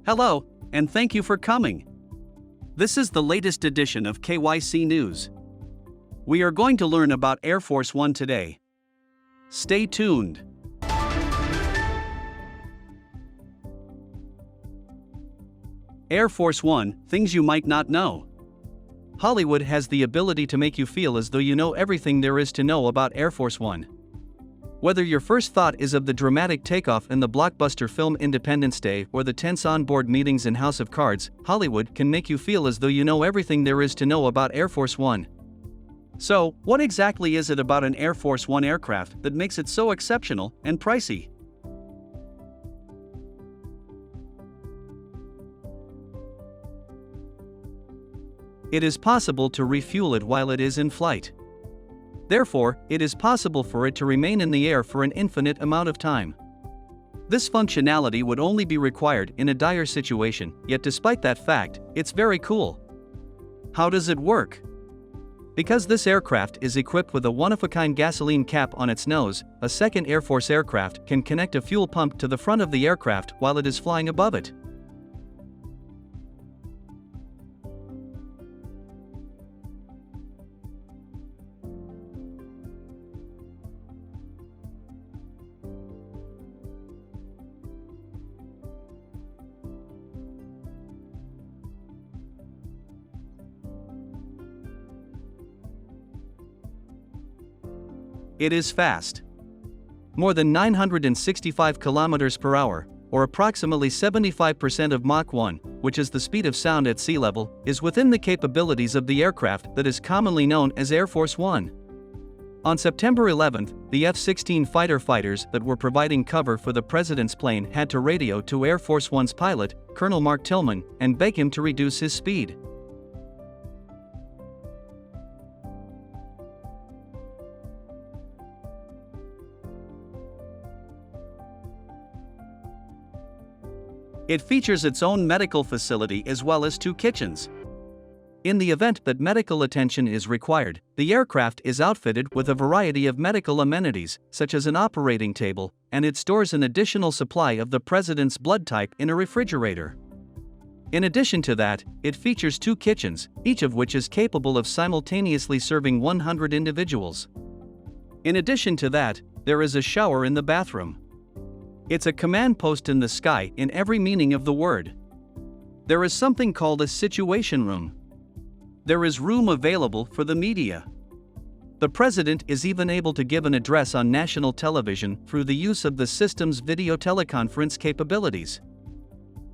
Hello, and thank you for coming. This is the latest edition of KYC News. We are going to learn about Air Force One today. Stay tuned. Air Force One, things you might not know. Hollywood has the ability to make you feel as though you know everything there is to know about Air Force One. Whether your first thought is of the dramatic takeoff in the blockbuster film Independence Day or the tense onboard meetings in House of Cards, Hollywood can make you feel as though you know everything there is to know about Air Force One. So, what exactly is it about an Air Force One aircraft that makes it so exceptional and pricey? It is possible to refuel it while it is in flight. Therefore, it is possible for it to remain in the air for an infinite amount of time. This functionality would only be required in a dire situation, yet despite that fact, it's very cool. How does it work? Because this aircraft is equipped with a one-of-a-kind gasoline cap on its nose, a second Air Force aircraft can connect a fuel pump to the front of the aircraft while it is flying above it. It is fast. More than 965 km per hour, or approximately 75% of Mach 1, which is the speed of sound at sea level, is within the capabilities of the aircraft that is commonly known as Air Force One. On September 11, the F-16 fighter fighters that were providing cover for the president's plane had to radio to Air Force One's pilot, Colonel Mark Tillman, and beg him to reduce his speed. It features its own medical facility as well as 2 kitchens. In the event that medical attention is required, the aircraft is outfitted with a variety of medical amenities, such as an operating table, and it stores an additional supply of the president's blood type in a refrigerator. In addition to that, it features 2 kitchens, each of which is capable of simultaneously serving 100 individuals. In addition to that, there is a shower in the bathroom. It's a command post in the sky in every meaning of the word. There is something called a situation room. There is room available for the media. The president is even able to give an address on national television through the use of the system's video teleconference capabilities.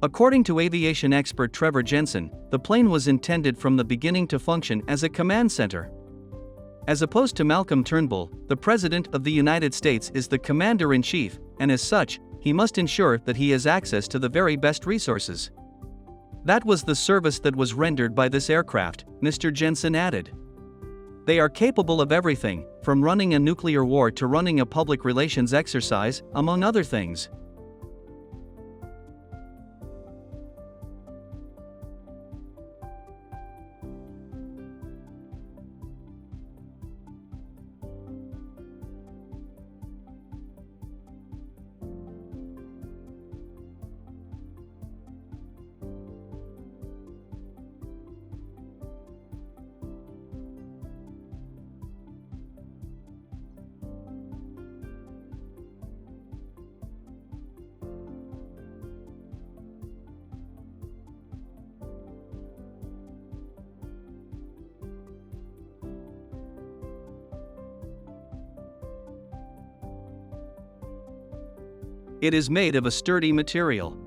According to aviation expert Trevor Jensen, the plane was intended from the beginning to function as a command center. As opposed to Malcolm Turnbull, the President of the United States is the Commander-in-Chief, and as such, he must ensure that he has access to the very best resources. That was the service that was rendered by this aircraft, Mr. Jensen added. They are capable of everything, from running a nuclear war to running a public relations exercise, among other things. It is made of a sturdy material.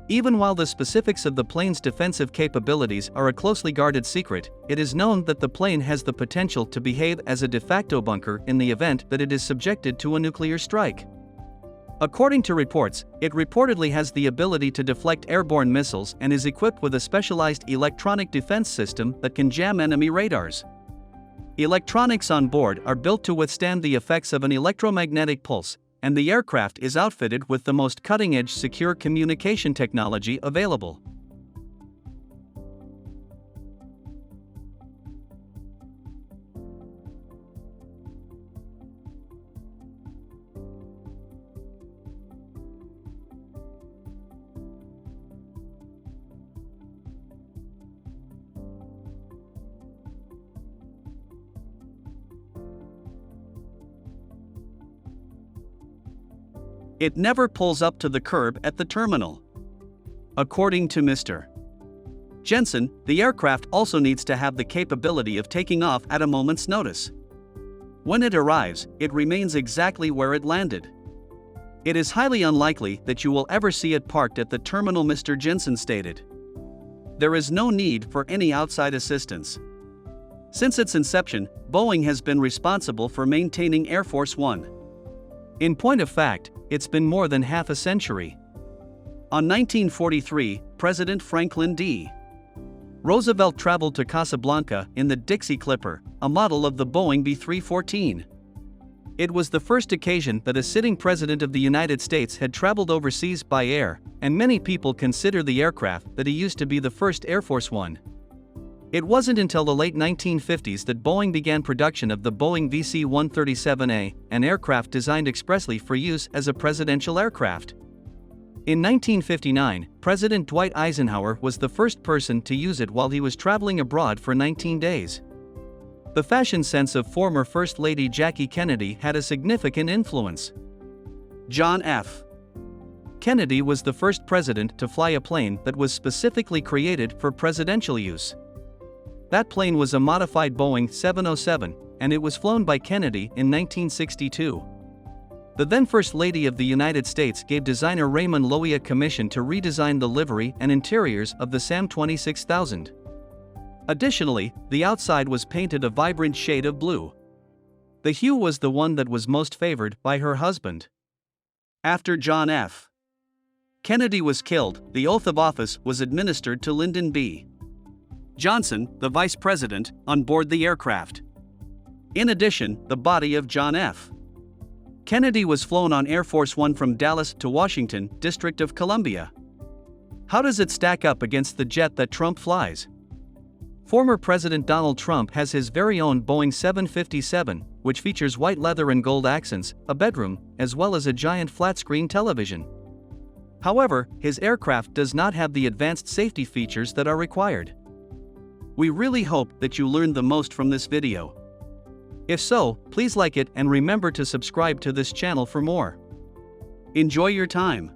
Even while the specifics of the plane's defensive capabilities are a closely guarded secret, it is known that the plane has the potential to behave as a de facto bunker in the event that it is subjected to a nuclear strike. According to reports, it reportedly has the ability to deflect airborne missiles and is equipped with a specialized electronic defense system that can jam enemy radars. Electronics on board are built to withstand the effects of an electromagnetic pulse, and the aircraft is outfitted with the most cutting-edge secure communication technology available. It never pulls up to the curb at the terminal. According to Mr. Jensen, the aircraft also needs to have the capability of taking off at a moment's notice. When it arrives, it remains exactly where it landed. It is highly unlikely that you will ever see it parked at the terminal, Mr. Jensen stated. There is no need for any outside assistance. Since its inception, Boeing has been responsible for maintaining Air Force One. In point of fact, it's been more than half a century. On 1943, President Franklin D. Roosevelt traveled to Casablanca in the Dixie Clipper, a model of the Boeing B-314. It was the first occasion that a sitting president of the United States had traveled overseas by air, and many people consider the aircraft that he used to be the first Air Force One. It wasn't until the late 1950s that Boeing began production of the Boeing VC-137A, an aircraft designed expressly for use as a presidential aircraft. In 1959, President Dwight Eisenhower was the first person to use it while he was traveling abroad for 19 days. The fashion sense of former First Lady Jackie Kennedy had a significant influence. John F. Kennedy was the first president to fly a plane that was specifically created for presidential use. That plane was a modified Boeing 707, and it was flown by Kennedy in 1962. The then First Lady of the United States gave designer Raymond Loewy a commission to redesign the livery and interiors of the SAM 26000. Additionally, the outside was painted a vibrant shade of blue. The hue was the one that was most favored by her husband. After John F. Kennedy was killed, the oath of office was administered to Lyndon B. Johnson, the vice president, on board the aircraft. In addition, the body of John F. Kennedy was flown on Air Force One from Dallas to Washington, District of Columbia. How does it stack up against the jet that Trump flies? Former President Donald Trump has his very own Boeing 757, which features white leather and gold accents, a bedroom, as well as a giant flat-screen television. However, his aircraft does not have the advanced safety features that are required. We really hope that you learned the most from this video. If so, please like it and remember to subscribe to this channel for more. Enjoy your time.